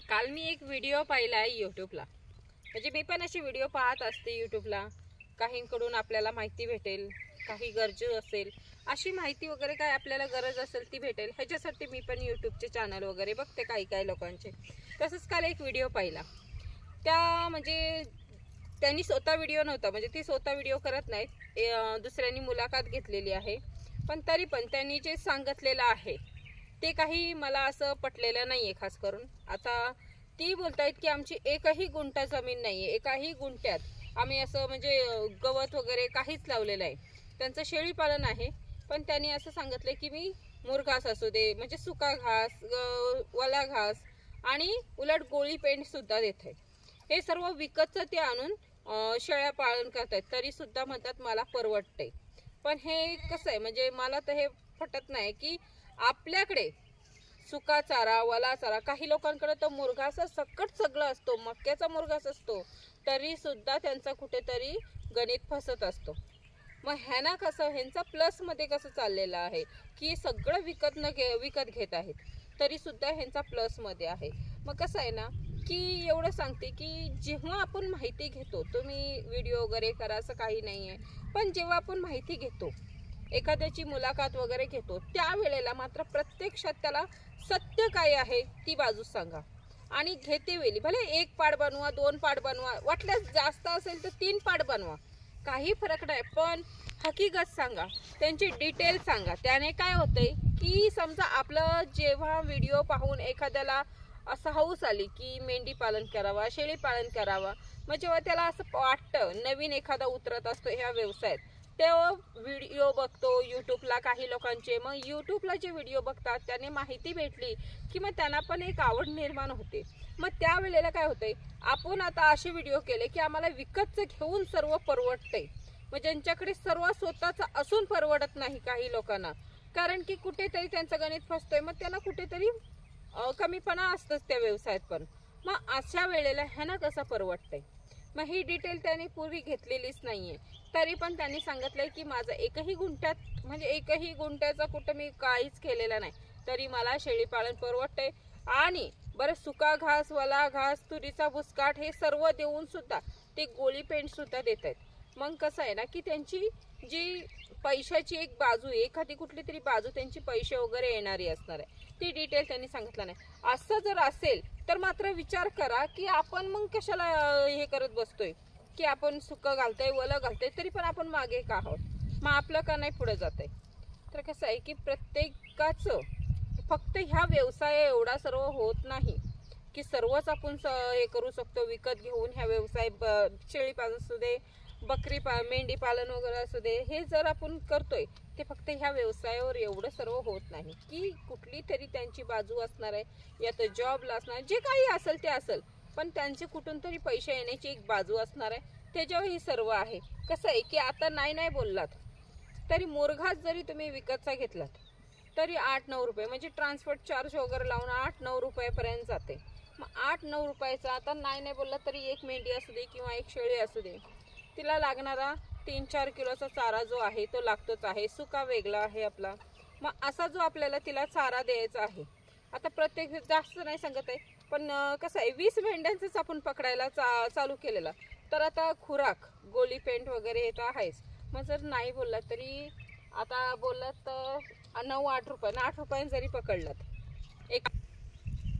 काल मी एक व्हिडिओ पाहिला आहे यूट्यूबला. म्हणजे मी पण अशी व्हिडिओ पाहत असते यूट्यूबला. काहींकडून आपल्याला माहिती भेटेल, काही गरजू असेल अशी माहिती वगैरे काय आपल्याला गरज असेल ती भेटेल ह्याच्यासाठी मी पण यूट्यूबचे चॅनल वगैरे बघते काही लोकांचे. तसंच काल एक व्हिडिओ पाहिला. त्या म्हणजे त्यांनी स्वतः व्हिडिओ नव्हता, म्हणजे ती स्वतः व्हिडिओ करत नाहीत, दुसऱ्यांनी मुलाखत घेतलेली आहे. पण तरी पण त्यांनी जे सांगितलेलं आहे ते काही मला असं पटलेलं नाही आहे. खास करून आता ती बोलतायत की आमची एकही गुंठा जमीन नाही आहे, एकाही गुंठ्यात आम्ही असं म्हणजे गवत वगैरे काहीच लावलेलं आहे. त्यांचं शेळी पालन आहे, पण त्यांनी असं सांगितलं की मी मुरघास असू दे म्हणजे सुका घास, वला घास आणि उलट गोळी पेंड सुद्धा देत आहे. हे सर्व विकतचं ते आणून शेळ्या पालन करतात, तरी सुद्धा म्हणतात मला परवडते. पण हे कसं आहे म्हणजे मला तर हे पटत नाही की आपल्याकडे सुका चारा, वला चारा, काही लोकांकडे तर मुरघास सकट सगळं असतो, मक्याचा मुरघास असतो, तरी सुद्धा त्यांचा कुठेतरी गणित फसत असतो. मग ह्यांना कसं ह्यांचा प्लस मध्ये कसं चाललेलं आहे की सगळं विकत घेत आहेत, तरी सुद्धा ह्यांचा प्लस मध्ये आहे. मग कसं आहे ना की एवढं सांगते की जेव्हा आपण माहिती घेतो, तुम्ही व्हिडिओ वगैरे करा असं काही नाही आहे, पण जेव्हा आपण माहिती घेतो, एखाद्याची मुलाखत वगैरे घेतो, त्यावेळेला मात्र प्रत्यक्षात त्याला सत्य काय आहे ती बाजू सांगा. आणि घेते वेळी भले 1 पाड बनवा, 2 पाड बनवा, वाटल्यास जास्त असेल तर 3 पाड बनवा, काही फरक नाही, पण हकीकत सांगा, त्यांची डिटेल सांगा. त्याने काय होतंय की समजा आपलं जेव्हा व्हिडिओ पाहून एखाद्याला असं हौस आली की मेंढी पालन करावा, शेळी पालन करावा, मग जेव्हा त्याला असं वाटतं, नवीन एखादा उतरत असतो ह्या व्यवसायात, तेव्हा व्हिडिओ बघतो यूट्यूबला काही लोकांचे. मग यूट्यूबला जे व्हिडिओ बघतात त्याने माहिती भेटली की मग त्यांना पण एक आवड निर्माण होते. मग त्यावेळेला काय होतंय, आपण आता असे व्हिडिओ केले की आम्हाला विकतचं घेऊन सर्व परवडतंय. मग ज्यांच्याकडे सर्व स्वतःचं असून परवडत नाही काही लोकांना, कारण की कुठेतरी त्यांचं गणित फसतोय, मग त्यांना कुठेतरी कमीपणा असतंच त्या व्यवसायात पण. मग अशा वेळेला ह्यांना कसं परवडतंय. मग ही डिटेल त्यांनी पूर्वी घेतलेलीच नाहीये, तरी पण त्यांनी सांगितलंय की माझं एकही गुंठ्यात म्हणजे एकही गुंठ्याचा कुठं मी काहीच केलेला नाही, तरी मला शेळी पालन परवडतंय. आणि बरं सुका घास, वला घास, तुरीचा भुसकाट हे सर्व देऊन सुद्धा ते गोळी पेंट सुद्धा देत आहेत. मग कसं आहे ना की त्यांची जी पैशाची एक बाजू, एखादी कुठली तरी बाजू त्यांची पैसे वगैरे येणारी असणार आहे, ती डिटेल त्यांनी सांगितलं नाही. असं जर असेल तर मात्र विचार करा की आपण मग कशाला हे करत बसतोय की आपण सुकं घालतोय, वलं घालतोय, तरी पण आपण मागे का आहोत, मग आपलं का नाही पुढे जात आहे. तर कसं आहे की प्रत्येकाचं फक्त ह्या व्यवसाय एवढा सर्व होत नाही की सर्वच आपण हे करू शकतो विकत घेऊन. ह्या व्यवसाय शेळी पालन असू दे, मेंढी पालन वगैरे असू दे, हे जर आपण करतोय ते फक्त ह्या व्यवसायावर एवढं सर्व होत नाही की कुठली तरी त्यांची बाजू असणार आहे, या तर जॉबला असणार, जे काही असेल ते असेल, पण त्यांचे कुठून तरी पैसे येण्याची एक बाजू असणार आहे, त्याच्यावर ही सर्व आहे. कसं आहे की आता नाही बोललात तरी मुरघास जरी तुम्ही विकतचा घेतलात तरी 8-9 रुपये म्हणजे ट्रान्सपोर्ट चार्ज वगैरे लावून 8-9 रुपयापर्यंत जाते. मग 8-9 रुपयाचा आता नाही बोलला तरी एक मेंढी असू दे किंवा एक शेळी असू दे, तिला लागणारा 3-4 किलोचा चारा जो आहे तो लागतोच आहे. सुका वेगळा आहे आपला. मग असा जो आपल्याला तिला चारा द्यायचा आहे, आता प्रत्येक जास्त नाही सांगत आहे, पण कसं आहे 20 मेंढ्यांचंच आपण पकडायला चालू केलेला, तर आता खुराक, गोळी पेंट वगैरे हे तर आहेच. मग जर नाही बोललात तरी आता बोललात तर 9-8 रुपये, 8 रुपयांनी जरी पकडलात एक,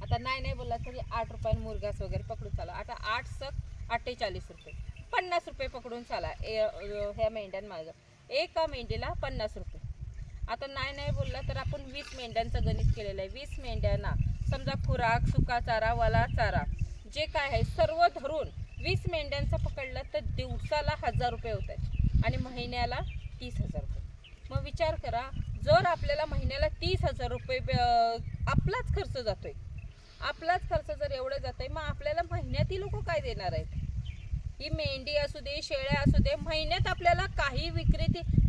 आता नाही बोललात तरी 8 रुपयांनी मुरघास वगैरे पकडून चाला. आता 8 सक 48 रुपये, 50 रुपये पकडून चाला ह्या मेंढ्यांमागं. एका मेंढीला 50 रुपये. आता नाही बोलला तर आपण 20 मेंढ्यांचं गणित केलेलं आहे. 20 मेंढ्यांना समजा खुराक, सुका चारा, वला चारा जे काय आहे सर्व धरून 20 मेंढ्यांचं पकडलं तर दिवसाला 1000 रुपये होत आहेत आणि महिन्याला 30,000 रुपये. मग विचार करा, जर आपल्याला महिन्याला 30,000 रुपये आपलाच खर्च जातोय, आपलाच खर्च जर एवढं जातोय, मग आपल्याला महिन्यात ही लोक काय देणार आहेत. ही मेंढी असू दे, शेळ्या असू दे, महिन्यात आपल्याला काही विक्री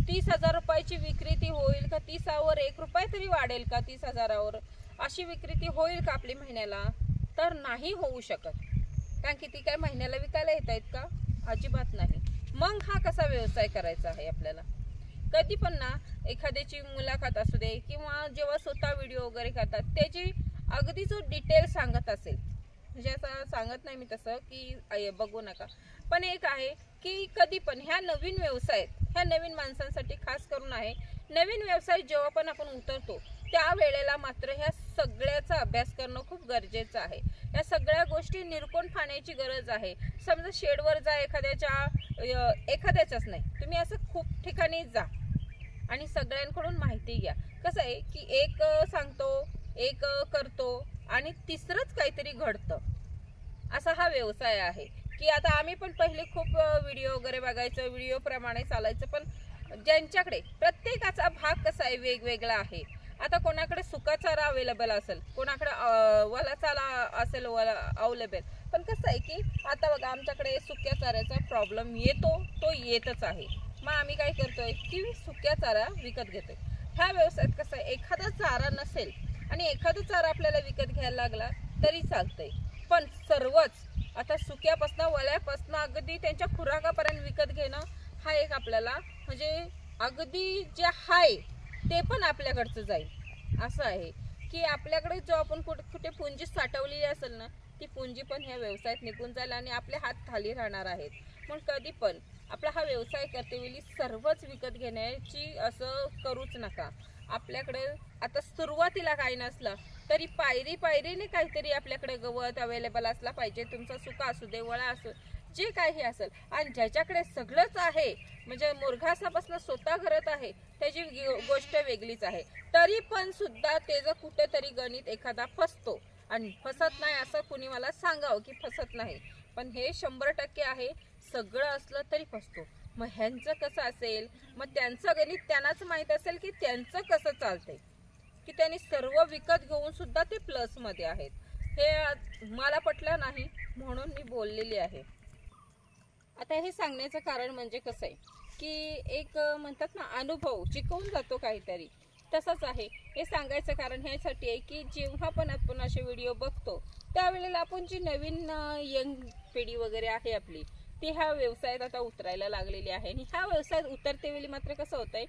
30,000 रुपयाची विक्री होईल का, 30वर 1 रुपये तरी वाढेल का, 30,000वर अशी विक्री होईल का आपली महिन्याला, तर नाही होऊ शकत. कारण की ती काय महिन्याला विकायला येत आहेत का, अजिबात नाही. मग हा कसा व्यवसाय करायचा आहे आपल्याला. कधी पण ना एखाद्याची मुलाखत असू दे किंवा जेव्हा स्वतः व्हिडिओ वगैरे करतात त्याची अगदी जो डिटेल सांगत असेल म्हणजे असं सांगत नाही मी तसं की बघू नका, पण एक आहे की कधी पण ह्या नवीन व्यवसायात, ह्या नवीन माणसांसाठी खास करून आहे, नवीन व्यवसाय जेव्हा पण आपण उतरतो त्या वेळेला मात्र ह्या सगळ्याचा अभ्यास करणं खूप गरजेचं आहे. या सगळ्या गोष्टी निरखून पाहण्याची गरज आहे. समजा शेडवर जा, एखाद्याच्याच नाही, तुम्ही असं खूप ठिकाणी जा आणि सगळ्यांकडून माहिती घ्या. कसं आहे की एक सांगतो, एक करतो आणि तिसरंच काहीतरी घडतं, असा हा व्यवसाय आहे. की आता आम्ही पण पहिले खूप व्हिडिओ वगैरे बघायचो, व्हिडिओ प्रमाणे चालायचं, पण ज्यांच्याकडे प्रत्येकाचा भाग कसा आहे वेगवेगळा आहे. आता कोणाकडे सुका चारा अवेलेबल असेल, कोणाकडे वला चारा असेल अवेलेबल, पण कसं आहे की आता बघा आमच्याकडे सुक्या चाऱ्याचा प्रॉब्लेम येतो, तो येतच आहे. मग आम्ही काय करतोय की सुक्या चारा विकत घेतोय. ह्या व्यवसायात कसं आहे, एखादा चारा नसेल आणि एखादा चारा आपल्याला विकत घ्यायला लागला तरी चालतंय, पण सर्वच आता सुक्यापासनं, वल्यापासनं अगदी त्यांच्या खुराकापर्यंत विकत घेणं हा एक आपल्याला म्हणजे अगदी जे आहे ते पण आपल्याकडचं जाईल. असं आहे की आपल्याकडे जो आपण कुठे पुंजी साठवलेली असेल ना, ती पुंजी पण ह्या व्यवसायात निघून जाईल आणि आपले हात खाली राहणार आहेत. पण कधी पण आपला हा व्यवसाय करतेवेळी सर्वच विकत घेण्याची असं करूच नका. आपल्याकडे आता सुरुवातीला काही नसलं तरी पायरीने काहीतरी आपल्याकडे गवत अवेलेबल असला पाहिजे. तुमचा सुका असू दे, वळा असू, जे काही असेल. आणि ज्याच्याकडे सगळंच आहे, म्हणजे मुरघासापासून स्वतः करत आहे, त्याची गोष्ट वेगळीच आहे. तरी पण सुद्धा त्याचं कुठेतरी गणित एखादा फसतो. आणि फसत नाही असं कुणी मला सांगावं की फसत नाही, पण हे 100% आहे. सगळं असलं तरी फसतो. मग ह्यांचं कसं असेल, मग त्यांचं गणित त्यांनाच माहीत असेल की त्यांचं कसं चालतंय, की त्यांनी सर्व विकत घेऊन सुद्धा ते प्लस मध्ये आहेत. हे मला पटलं नाही म्हणून मी बोललेली आहे. आता हे सांगण्याचं कारण म्हणजे कसं आहे की एक म्हणतात ना, अनुभव शिकवून जातो काहीतरी, तसंच आहे. हे सांगायचं कारण ह्यासाठी आहे की जेव्हा पण आपण असे व्हिडिओ बघतो त्यावेळेला आपण जी नवीन यंग पिढी वगैरे आहे आपली, ती ह्या व्यवसायात आता उतरायला लागलेली आहे. आणि ह्या व्यवसायात उतरतेवेळी मात्र कसं होतंय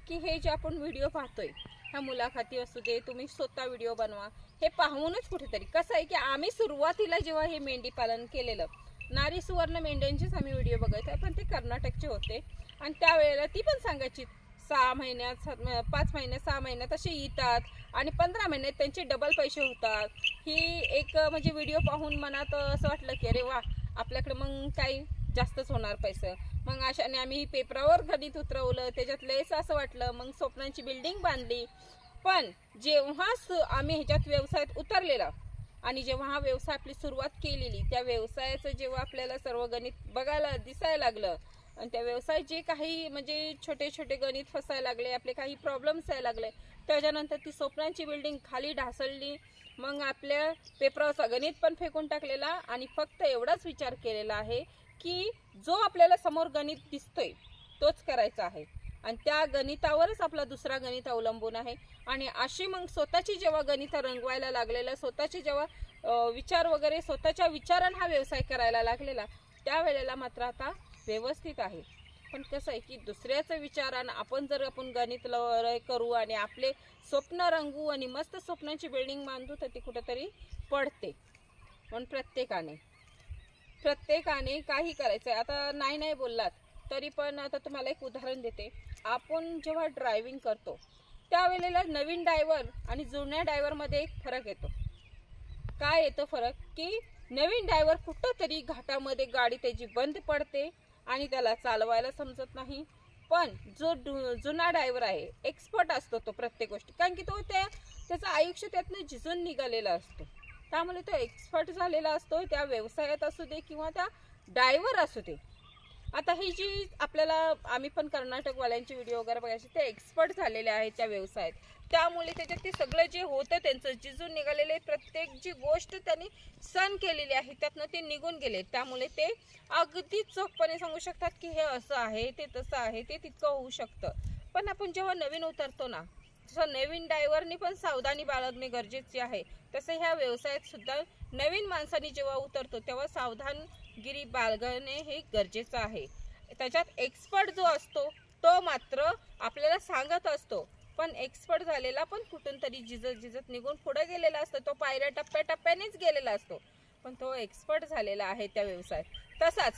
की हे जे आपण व्हिडिओ पाहतोय, ह्या मुलाखती असू दे, तुम्ही स्वतः व्हिडिओ बनवा, हे पाहूनच कुठेतरी कसं आहे की आम्ही सुरुवातीला जेव्हा हे मेंढी पालन केलेलं, नारी सुवर्ण मेंढ्यांचेच आम्ही व्हिडिओ बघायचो, पण ते कर्नाटकचे होते. आणि त्यावेळेला ती पण सांगायची 6 महिन्यात, 5 महिन्यात, 6 महिन्यात असे येतात आणि 15 महिन्यात त्यांचे डबल पैसे होतात. ही एक म्हणजे व्हिडिओ पाहून मनात असं वाटलं की अरे वा, आपल्याकडे मग काही जास्तच होणार पैसे. मग अशाने आम्ही पेपरावर गणित उतरवलं, त्याच्यात लयच असं वाटलं. मग स्वप्नांची बिल्डिंग बांधली. पण जेव्हा आम्ही ह्याच्यात व्यवसायात उतरलेला आणि जेव्हा हा व्यवसाय आपली सुरुवात केलेली, त्या व्यवसायाचं जेव्हा आपल्याला सर्व गणित बघायला दिसायला लागलं आणि त्या व्यवसायात जे काही म्हणजे छोटे छोटे गणित फसायला लागले, आपले काही प्रॉब्लेम्स यायला लागले, त्याच्यानंतर ती स्वप्नांची बिल्डिंग खाली ढासळली. मग आपल्या पेपरावरचा गणित पण फेकून टाकलेला आणि फक्त एवढाच विचार केलेला आहे की जो आपल्याला समोर गणित दिसतोय तोच करायचा आहे आणि त्या गणितावरच आपला दुसरा गणित अवलंबून आहे. आणि अशी मग स्वतःची जेव्हा गणित रंगवायला लागलेलं, स्वतःचे जेव्हा विचार वगैरे स्वतःच्या विचारानं हा व्यवसाय करायला लागलेला, त्यावेळेला मात्र आता व्यवस्थित आहे. पण कसं आहे की दुसऱ्याचं विचारानं आपण गणित करू आणि आपले स्वप्न रंगू आणि मस्त स्वप्नांची बिल्डिंग बांधू, तर ती कुठेतरी पडते. पण प्रत्येकाने काही करायचं आहे. आता नाही बोललात तरी पण आता तुम्हाला एक उदाहरण देते. आपण जेव्हा ड्रायव्हिंग करतो त्यावेळेला नवीन ड्रायव्हर आणि जुन्या ड्रायव्हरमध्ये एक फरक येतो. काय येतो फरक, की नवीन ड्रायव्हर कुठंतरी घाटामध्ये गाडी त्याची बंद पडते आणि त्याला चालवायला समजत नाही. पण जो जुना ड्रायव्हर आहे, एक्सपर्ट असतो तो प्रत्येक गोष्टी, कारण की तो त्याचं आयुष्य त्यातनं झिजून निघालेला असतो. त्यामुळे तो एक्सपर्ट झालेला असतो, त्या व्यवसायात असू दे किंवा त्या ड्रायव्हर असू दे. आता ही जी आपल्याला आम्ही पण कर्नाटकवाल्यांची व्हिडिओ वगैरे बघायचे, ते एक्सपर्ट झालेले आहेत त्या व्यवसायात. त्यामुळे त्याच्यात ते सगळं जे होतं त्यांचं जिजून निघालेले, प्रत्येक जी गोष्ट त्यांनी सहन केलेली आहे त्यातनं ते निघून गेले. त्यामुळे ते अगदी चोखपणे सांगू शकतात की हे असं आहे, ते तसं आहे, ते तितकं होऊ शकतं. पण आपण जेव्हा नवीन उतरतो ना, तसं नवीन ड्रायव्हरनी पण सावधानी बाळगणे गरजेचे आहे. तसं ह्या व्यवसायात सुद्धा नवीन माणसांनी जेव्हा उतरतो तेव्हा सावधानगिरी बाळगणे हे गरजेचं आहे. त्याच्यात एक्सपर्ट जो असतो तो मात्र आपल्याला सांगत असतो, पण एक्सपर्ट झालेला पण कुठून तरी झिजत निघून पुढे गेलेला असतो. तो पायऱ्या टप्प्याटप्प्यानेच गेलेला असतो. पण तो एक्सपर्ट झालेला आहे त्या व्यवसायात। तसाच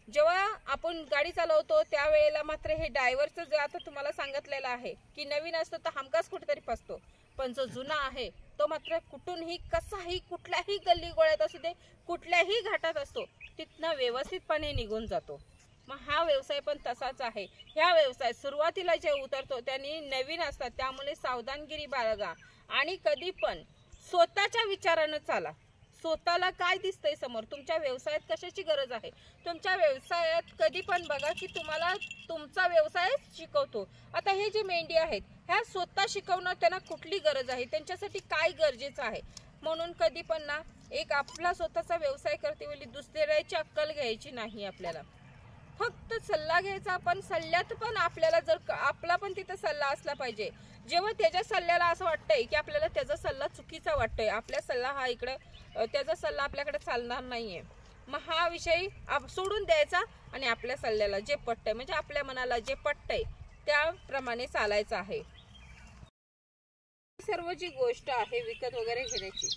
जेव्हा आपण गाडी चालवतो त्यावेळेला मात्र हे ड्रायव्हरचं जे आता तुम्हाला सांगितलेलं आहे की नवीन असतो तर हमखास कुठेतरी फसतो, पण जो जुना आहे तो मात्र कुठूनही कसाही कुठल्याही गल्ली गोळ्यात असू दे कुठल्याही घाटात असतो तिथनं व्यवस्थितपणे निघून जातो। मग हा व्यवसाय पण तसाच आहे। ह्या व्यवसाय सुरुवातीला जे उतरतो त्यांनी नवीन असतात, त्यामुळे सावधानगिरी बाळगा आणि कधी पण स्वतःच्या विचारानं चाला। स्वतःला काय दिसतंय समोर, तुमच्या व्यवसायात कशाची गरज आहे, तुमच्या व्यवसायात कधी पण बघा की तुम्हाला तुमचा व्यवसाय शिकवतो। आता हे जे मेंढी आहेत ह्या स्वतः शिकवणं त्यांना कुठली गरज आहे, त्यांच्यासाठी काय गरजेचं आहे, म्हणून कधी पण ना एक आपला स्वतःचा व्यवसाय करते वेळी दुसऱ्याची अक्कल घ्यायची नाही, आपल्याला फक्त सल्ला घ्यायचा। पण सल्ल्यात पण आपल्याला जर आपला पण तिथे सल्ला असला पाहिजे, जेव्हा त्याच्या सल्ल्याला असं वाटतंय की आपल्याला त्याचा सल्ला चुकीचा वाटतोय, आपल्या सल्ला हा इकडे त्याचा सल्ला आपल्याकडे चालणार नाहीये, मग हा विषय सोडून द्यायचा आणि आपल्या सल्ल्याला जे पटतंय म्हणजे आपल्या मनाला जे पटतंय त्याप्रमाणे चालायचं आहे। सर्व जी गोष्ट आहे विकत वगैरे घेण्याची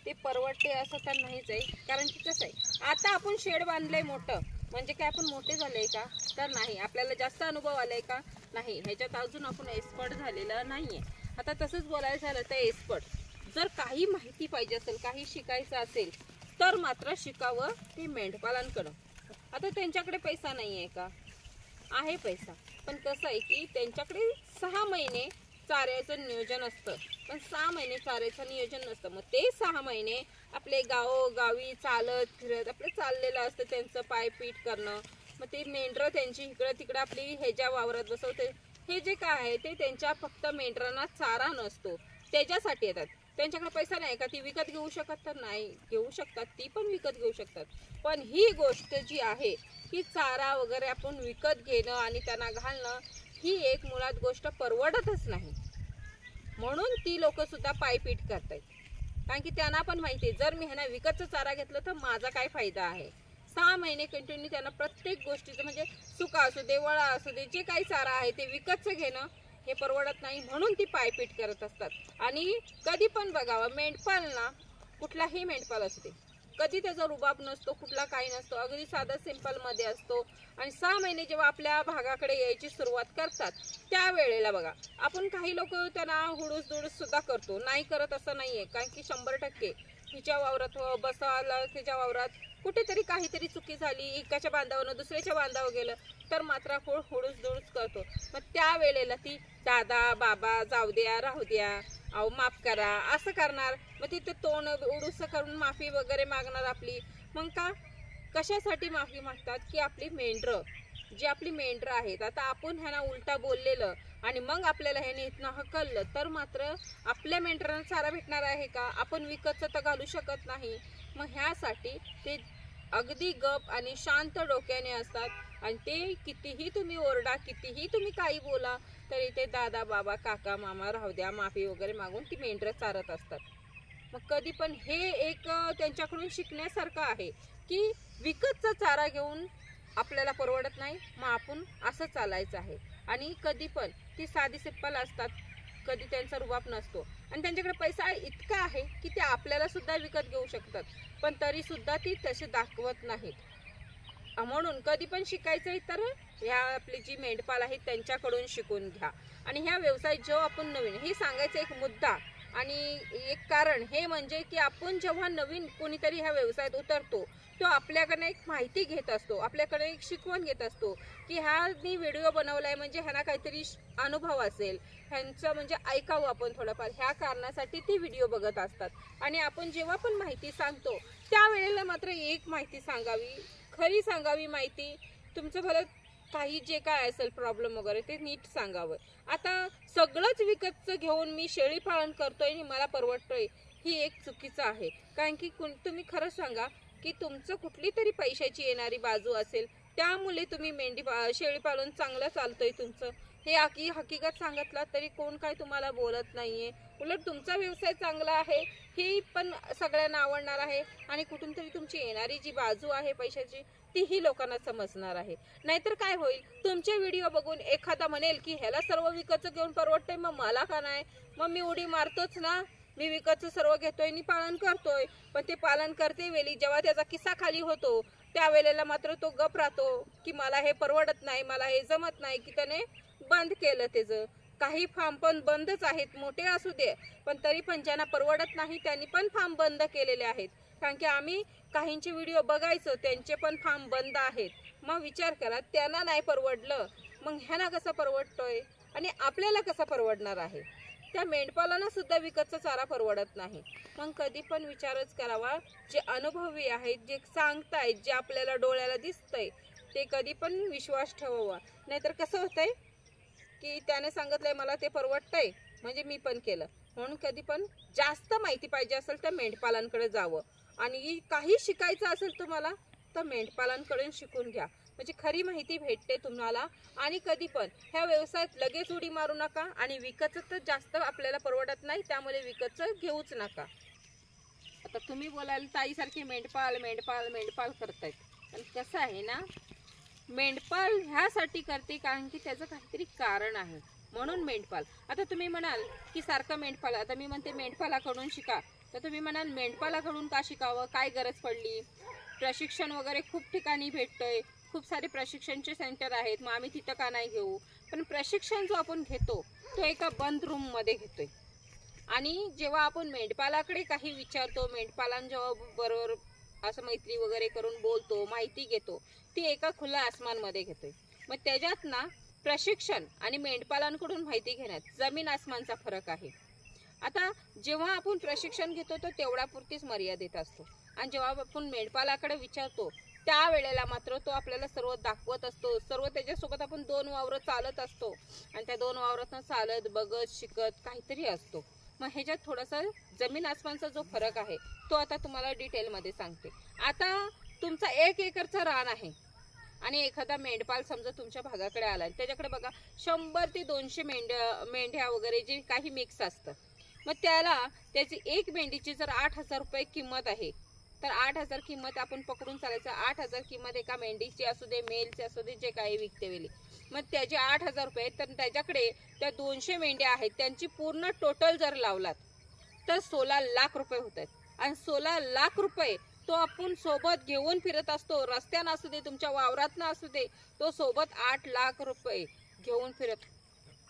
ते परवडते असं तर नाहीच आहे, कारण की कसं आहे आता आपण शेड बांधलंय मोठं म्हणजे काय आपण मोठे झाले का तर नाही, आपल्याला जास्त अनुभव आलाय का नाही, ह्याच्यात अजून आपण एक्सपर्ट झालेला नाहीये। आता तसंच बोलायचं झालं तर एक्सपर्ट जर काही माहिती पाहिजे असेल, काही शिकायचं असेल तर मात्र शिकावं ते मेंढपालन करणं। आता त्यांच्याकडे पैसा नाही आहे का, आहे पैसा, पण कसं आहे की त्यांच्याकडे 6 महिने चाऱ्याचं नियोजन असतं, पण 6 महिने चाऱ्याचं नियोजन नसतं। मग ते 6 महिने आपले गावी चालत फिरत आपलं चाललेलं असतं, त्यांचं पायपीट करणं, मग ते मेंढरं त्यांची इकडं तिकडं आपली ह्याच्या वावरात बसवते। हे जे काय आहे ते त्यांच्या फक्त मेंढरांना चारा नसतो त्याच्यासाठी येतात। त्यांच्याकडे पैसा नाही का ती विकत घेऊ शकत तर नाही, घेऊ शकतात, ती पण विकत घेऊ शकतात, पण ही गोष्ट जी आहे ही चारा वगैरे आपण विकत घेणं आणि त्यांना घालणं ही एक मुळात गोष्ट परवडतच नाही, म्हणून ती लोक सुद्धा पायपीट करतात। कारण की त्यांना पण माहिती आहे जर मी ह्यांना विकतचा चारा घेतलं तर माझा काय फायदा आहे। 6 महिने कंटिन्यू त्यांना प्रत्येक गोष्टीचं म्हणजे सुका असू दे वळा असू दे जे काही चारा आहे ते विकतचं घेणं हे परवडत नाही, म्हणून ती पायपीट करत असतात। आणि कधी पण बघावं मेंढपाल ना कुठलाही मेंढपाल असू दे कधी त्याचा रुबाब नसतो, कुठला काही नसतो, अगदी साधा सिंपल मध्ये असतो। आणि 6 महिने जेव्हा आपल्या भागाकडे यायची सुरुवात करतात त्यावेळेला बघा आपण काही लोक त्यांना हुडूस दुडूस सुद्धा करतो, नाही करत असं नाहीये, कारण की 100% हिच्या वावरात बसायला तिच्या वावरात कुठेतरी काहीतरी चुकी झाली, एकाच्या बांधावरनं दुसऱ्याच्या बांधावर गेलं तर मात्र हुडूस दुडूस करतो। मग त्या वेळेला ती दादा बाबा जाऊ द्या राहू द्या अहो माफ करा असं करणार, मग तिथे तोंड उडूस करून माफी वगैरे मागणार आपली। मग का कशासाठी माफी मागतात की आपली मेंढरं जी आपली मेंढरं आहेत, आता आपण ह्यांना उलटा बोललेलं आणि मग आपल्याला ह्याने इथनं हकललं तर मात्र आपल्या मेंढरांना चारा भेटणार आहे का, आपण विकतचं तर घालू शकत नाही। मग ह्यासाठी ते अगदी गप आणि शांत डोक्याने असतात आणि ते कितीही तुम्ही ओरडा कितीही तुम्ही काही बोला तरी ते दादा बाबा काका मामा राहू द्या माफी वगैरे मागून ती मेंढरं चारत असतात। मग कधी पण हे एक त्यांच्याकडून शिकण्यासारखं आहे की विकतचा चारा घेऊन आपल्याला परवडत नाही, मग आपण असं चालायचं आहे। आणि कधी पण ती साधी सिंपल असतात, कधी त्यांचा रुबाब नसतो आणि त्यांच्याकडे पैसा इतका आहे की ते आपल्याला सुद्धा विकत घेऊ शकतात, पण तरी सुद्धा ती तसे दाखवत नाहीत। म्हणून कधी पण शिकायचंय तर ह्या आपली जी मेंढपाल आहेत त्यांच्याकडून शिकून घ्या। आणि ह्या व्यवसाय जो आपण नवीन हे सांगायचं एक मुद्दा आणि एक कारण हे म्हणजे की आपण जेव्हा नवीन कोणीतरी ह्या व्यवसायात उतरतो तो आपल्याकडे एक माहिती घेत असतो, आपल्याकडे एक शिकवण घेत असतो की ह्यानी व्हिडिओ बनवलाय म्हणजे ह्यांना काहीतरी अनुभव असेल, ह्यांचं म्हणजे ऐकावं आपण थोडंफार, ह्या कारणासाठी ती व्हिडिओ बघत असतात। आणि आपण जेव्हा पण माहिती सांगतो त्यावेळेला मात्र एक माहिती सांगावी, खरी सांगावी माहिती, तुमचं भलं काही जे काय असेल प्रॉब्लेम वगैरे ते नीट सांगावं। आता सगळंच विकतचं घेऊन मी शेळी पालन करतोय आणि मला परवडतोय ही एक चुकीचं आहे, कारण की तुम्ही खरं सांगा की तुमचं कुठली तरी पैशाची येणारी बाजू असेल त्यामुळे तुम्ही शेळी पालन चांगलं चालतंय तुमचं, हे हकीकत सांगितलं तरी कोण काय तुम्हाला बोलत नाहीये। उलट तुमचा व्यवसाय चांगला आहे ही पण सगळ्यांना आवडणार आहे आणि कुठून तरी तुमची येणारी जी बाजू आहे पैशाची तीही लोकांना समजणार आहे। नाहीतर काय होईल, तुमचे व्हिडिओ बघून एखादा म्हणेल की ह्याला सर्व विकतचं घेऊन परवडतंय मग मला का नाही, मग मी उडी मारतोच ना, मी विकतचं सर्व घेतोय आणि पालन करतोय, पण ते पालन करते वेळी जेव्हा त्याचा किस्सा खाली होतो त्यावेळेला मात्र तो गप राहतो की मला हे परवडत नाही, मला हे जमत नाही, की त्याने बंद केलं त्याचं. काही फार्म पण बंदच आहेत, मोठे असू दे, पण तरी पण ज्यांना परवडत नाही त्यांनी पण फार्म बंद केलेले आहेत. कारण की आम्ही काहींचे व्हिडिओ बघायचो, त्यांचे पण फार्म बंद आहेत. मग विचार करा, त्यांना नाही परवडलं मग ह्यांना कसं परवडतोय आणि आपल्याला कसं परवडणार आहे. त्या मेंढपालांना सुद्धा विकतचा चारा परवडत नाही. मग कधी पण विचारच करावा, जे अनुभवी आहेत, जे सांगतायत, जे आपल्याला डोळ्याला दिसतंय ते कधी पण विश्वास ठेवावा. नाहीतर कसं होतंय की त्याने सांगितलंय मला ते परवडतंय म्हणजे मी पण केलं. म्हणून कधी पण जास्त माहिती पाहिजे असेल तर मेंढपालांकडे जावं, आणि काही शिकायचं असेल तुम्हाला तर मेंढपालांकडून शिकून घ्या, म्हणजे खरी माहिती भेटते तुम्हाला. आणि कधी पण ह्या व्यवसायात लगेच उडी मारू नका, आणि विकतचं तर जास्त आपल्याला परवडत नाही त्यामुळे विकतचं घेऊच नका. आता तुम्ही बोलाल ताईसारखी मेंढपाल मेंढपाल मेंढपाल करतायत, पण कसं आहे ना, मेंढपाल ह्यासाठी करते कारण की त्याचं काहीतरी कारण आहे म्हणून मेंढपाल. आता तुम्ही म्हणाल की सारखं मेंढपाल, आता मी म्हणते मेंढपालाकडून शिका, तर तुम्ही म्हणाल मेंढपालाकडून का शिकावं, काय गरज पडली, प्रशिक्षण वगैरे खूप ठिकाणी भेटतंय, खूप सारे प्रशिक्षणचे सेंटर आहेत, मग आम्ही तिथं का नाही घेऊ. पण प्रशिक्षण जो आपण घेतो तो एका बंद रूममध्ये घेतोय, आणि जेव्हा आपण मेंढपालाकडे काही विचारतो, मेंढपालांच्या बरोबर असं मैत्री वगैरे करून बोलतो, माहिती घेतो, ती एका खुल्या आसमानमध्ये घेतोय. मग त्याच्यात ना प्रशिक्षण आणि मेंढपालांकडून माहिती घेण्यात जमीन आसमानचा फरक आहे. आता जेव्हा आपण प्रशिक्षण घेतो तो तेवढ्यापुरतीच मर्यादित असतो, आणि जेव्हा आपण मेंढपालाकडे विचारतो त्यावेळेला मात्र तो आपल्याला सर्व दाखवत असतो. सर्व त्याच्यासोबत आपण 2 वावरं चालत असतो, आणि त्या 2 वावरातनं चालत बघत शिकत काहीतरी असतो. मग ह्याच्यात थोडासा जमीन आसमानचा जो फरक आहे तो आता तुम्हाला डिटेलमध्ये सांगते. आता तुमचा 1 एकरचं रान आहे, आणि एखादा मेंढपाल समजा तुमच्या भागाकडे आला, त्याच्याकडे बघा 100 ते 200 मेंढ्या वगैरे जे काही मिक्स असतं. मग त्याची एक मेंढीची जर 8,000 रुपये किंमत आहे, तर 8,000 किंमत आपण पकडून चालायचं. 8,000 किंमत एका मेंढीची असू दे, मेलची असू दे, जे काही विकते वेळी, मग त्याचे 8,000 रुपये. तर त्याच्याकडे त्या 200 मेंढ्या आहेत, त्यांची पूर्ण टोटल जर लावलात तर 16 लाख रुपये होत आहेत. आणि 16 लाख रुपये तो आपण सोबत घेऊन फिरत असतो, रस्त्यानं असू दे, तुमच्या वावरातनं असू दे, तो सोबत 8 लाख रुपये घेऊन फिरत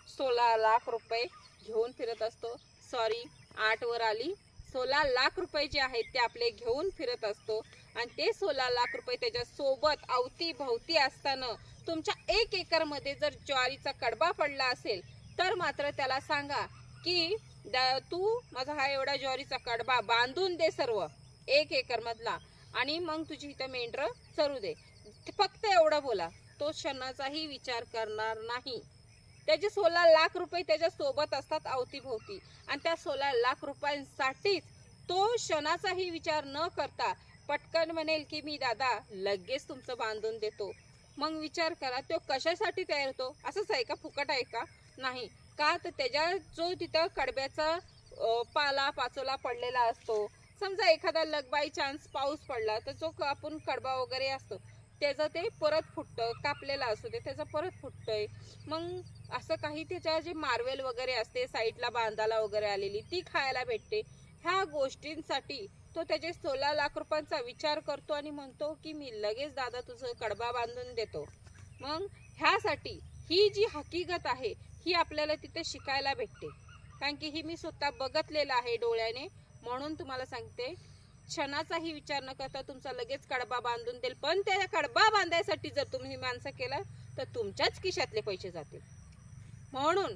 16 लाख रुपये घेऊन फिरत असतो. सॉरी, 8 वर आली, 16 लाख रुपये जे आहेत ते आपले घेऊन फिरत असतो. आणि ते 16 लाख रुपये त्याच्या सोबत अवतीभवती असताना तुमच्या 1 एकरमध्ये जर ज्वारीचा कडबा पडला असेल तर मात्र त्याला सांगा की तू माझा हा एवढा ज्वारीचा कडबा बांधून दे सर्व 1 एकर मधला, आणि मग तुझी इथं मेंढरं चरू दे. फक्त एवढं बोला, तो क्षणाचाही विचार करणार नाही. त्याचे 16 लाख रुपये त्याच्या सोबत असतात अवतीभोवती, आणि त्या 16 लाख रुपयांसाठीच तो क्षणाचाही विचार न करता पटकन म्हणेल की मी दादा लगेच तुमचं बांधून देतो. मग विचार करा, तो कशासाठी तयार होतो? असंच आहे का, फुकट आहे का? नाही. का तर त्याच्या जो तिथं कडब्याचा पाला पाचोला पडलेला असतो, समजा एखादा लग बाय चान्स पाऊस पडला तर जो आपण कडबा वगैरे असतो त्याचं ते परत फुटतं, कापलेला असतो ते त्याचं परत फुटतंय. मग असं काही त्याच्या जे मार्वेल वगैरे असते साईडला बांधाला वगैरे आलेली ती खायला भेटते. ह्या गोष्टींसाठी तो त्याचे 16 लाख रुपयांचा विचार करतो आणि म्हणतो की मी लगेच दादा तुझं कडबा बांधून देतो. मग ह्यासाठी ही जी हकीकत आहे ही आपल्याला तिथे शिकायला भेटते, कारण की ही मी स्वतः बघतलेलं आहे डोळ्याने. म्हणून तुम्हाला सांगते, क्षणाचाही विचार न करता तुमचा लगेच कडबा बांधून देईल. पण त्या कडबा बांधायसाठी जर तुम्ही माणसं केलं तर तुमच्याच खिशातले पैसे जातील. म्हणून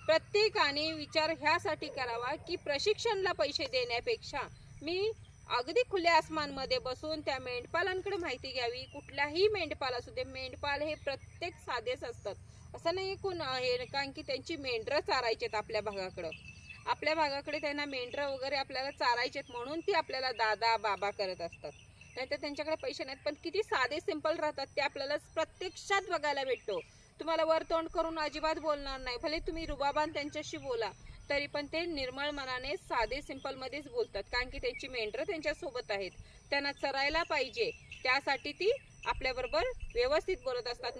प्रत्येकाने विचार ह्यासाठी करावा की प्रशिक्षणाला पैसे देण्यापेक्षा मी अगदी खुल्या आसमानमध्ये बसून त्या मेंढपालांकडे माहिती घ्यावी. कुठल्याही मेंढपाल असू दे, मेंढपाल हे प्रत्येक साधेच असतात असं नाही कोण आहे, कारण की त्यांची मेंढरं चारायचेत आपल्या भागाकडे त्यांना मेंढरं वगैरे आपल्याला चारायचेत म्हणून ती आपल्याला दादा बाबा करत असतात. नाहीतर त्यांच्याकडे पैसे नाहीत, पण किती साधे सिंपल राहतात ते आपल्याला प्रत्यक्षात बघायला भेटतो. तुम्हाला वर तोंड करून अजिबात बोलणार नाही, भले तुम्ही रुबाबान त्यांच्याशी बोला तरी पण ते निर्मळ मनाने साधे सिंपल मध्येच बोलतात, कारण की त्यांची मेंढरं त्यांच्या सोबत आहेत, त्यांना चरायला पाहिजे, त्यासाठी ती आपल्याबरोबर व्यवस्थित बोलत असतात.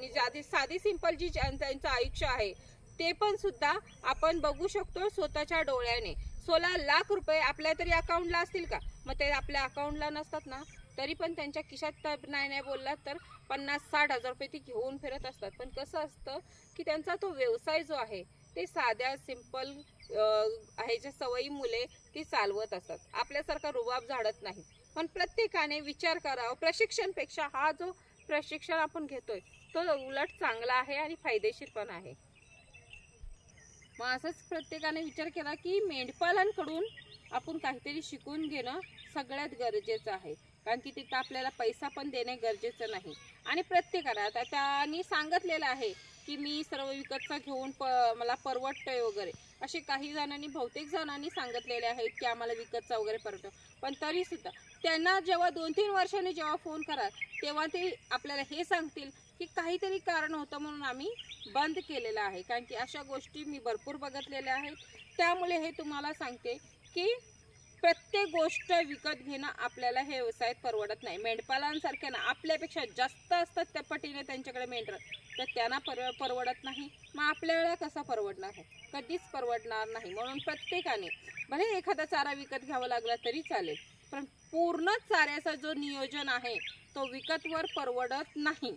साधी सिंपल जी त्यांचं आयुष्य आहे ते पण सुद्धा आपण बघू शकतो स्वतःच्या डोळ्याने. 16 लाख रुपये आपल्या तरी अकाउंटला असतील का? मग ते आपल्या अकाउंटला नसतात ना, तरी पण त्यांच्या खिशात नाही बोलला तर 50-60 हजार रुपये ती घेऊन फिरत असतात. पण कसं असतं की त्यांचा तो व्यवसाय जो आहे ते साध्या सिंपल ह्याच्या सवयी मुले ती चालवत असतात. आपल्यासारखा रुबाब झाडत नाही. पण प्रत्येकाने विचार करावा. प्रशिक्षणपेक्षा हा जो प्रशिक्षण आपण घेतोय तो उलट चांगला आहे आणि फायदेशीर पण आहे. मग असंच प्रत्येकाने विचार केला की मेंढपालांकडून आपण काहीतरी शिकून घेणं सगळ्यात गरजेचं आहे. कारण की तिथं आपल्याला पैसा पण देणे गरजेचं नाही. आणि प्रत्येकाला आता त्यांनी सांगितलेलं आहे की मी सर्व विकतचा घेऊन मला परवडतंय वगैरे, असे काही जणांनी बहुतेक जणांनी सांगितलेले आहेत की आम्हाला विकतचा वगैरे परवडतो. पण तरी सुद्धा त्यांना जेव्हा 2-3 वर्षांनी जेव्हा फोन कराल तेव्हा ते आपल्याला हे सांगतील की काहीतरी कारण होतं म्हणून आम्ही बंद केलेलं आहे. कारण की अशा गोष्टी मी भरपूर बघितलेल्या आहेत. त्यामुळे हे तुम्हाला सांगते की प्रत्येक गोष्ट विकत घेणं आपल्याला हे व्यवसायात परवडत नाही. मेंढपालांसारख्या ना आपल्यापेक्षा जास्त असतात त्या पटीने त्यांच्याकडे मेंढर, तर त्यांना परवडत नाही. मग आपल्याला कसा परवडणार आहे? कधीच परवडणार नाही. म्हणून प्रत्येकाने भले एखादा चारा विकत घ्यावा लागला तरी चालेल, पण पूर्ण चाऱ्याचा जो नियोजन आहे तो विकतवर परवडत नाही.